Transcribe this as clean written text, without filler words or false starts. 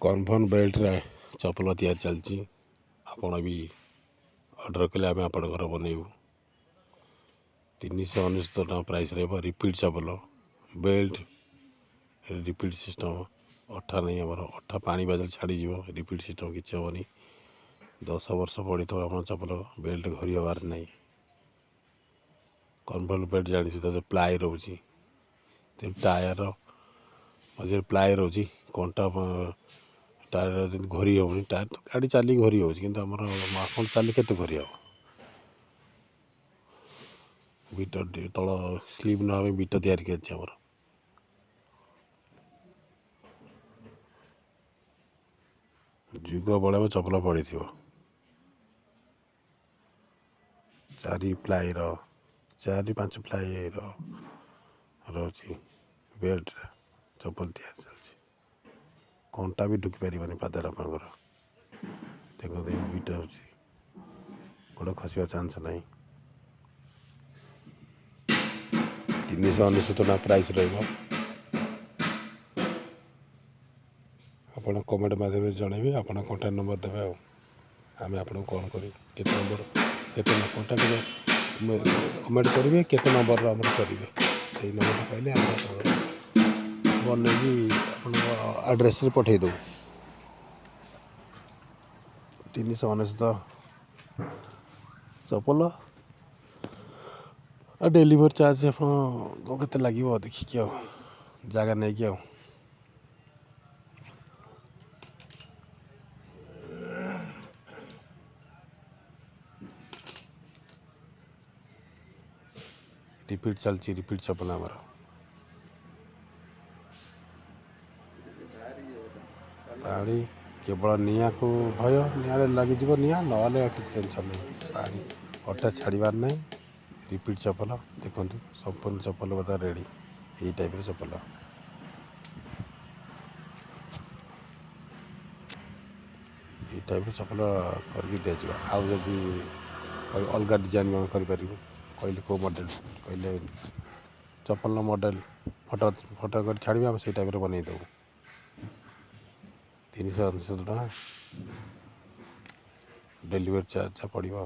Confirm belt रे चपल तैयारी चलती आपण भी ऑर्डर कले आम आपणकर बनइबू 399 टका प्राइस रहा रिपीट चपल बेल्ट रिपीट सिस्टम अठा नहीं आमर अठा पानी बादल छाड़ी रिपीट सिस्टम किसी हेनी 10 वर्ष पड़ी तो आम चपल बेल्ट घरी हबार नहीं कन्फर्म बेल्ट जानी तो प्लाई रोचे टायर मझे प्लाई रोचे कंटा टायर घोरी हेनी टायर तो गाड़ी चली घोरी हो आम चली के घोरी हम बीट तल स्लीप ना बीट तैयारी कर जुग बड़े चपल पड़ी थी 4-5 प्लाई रोचे बेल्ट चपल तैयारी चलती कंटा भी ढुकी पार पादर आपंकर देखते बीट हो गोड़ खसवा चांस ना 399 टका प्राइस रहा आप कमेंट माध्यम जनइबे आप कंटाक्ट नंबर देवे आम आपको कॉल कर नंबर केते कंटाक्ट कमेंट करेंगे केते नंबर आम करेंगे से नंबर पाइले बनई आड्रेस पठेद 399 चपल डेलीवर चार्ज आपते लगे देखिए जगह नहीं कि रिपीट चलती रिपीट चपल आमर पानी केवल निआ को भय निआरे लगिज निआ ना कि टेंशन नहीं पानी अटा छाड़बार नहीं रिपीट चपल देखु संपूर्ण चपल बता रेडी यही टाइप चपल ये टाइप चपल करके दिज्व आउ जदि अलग डिजाइन में कर कहले को मॉडल कहले चपल मॉडल फोटो फोटो कर छाड़बे आम से टाइप बनईदेव 399 टका डेलीवर चार्ज पड़ो।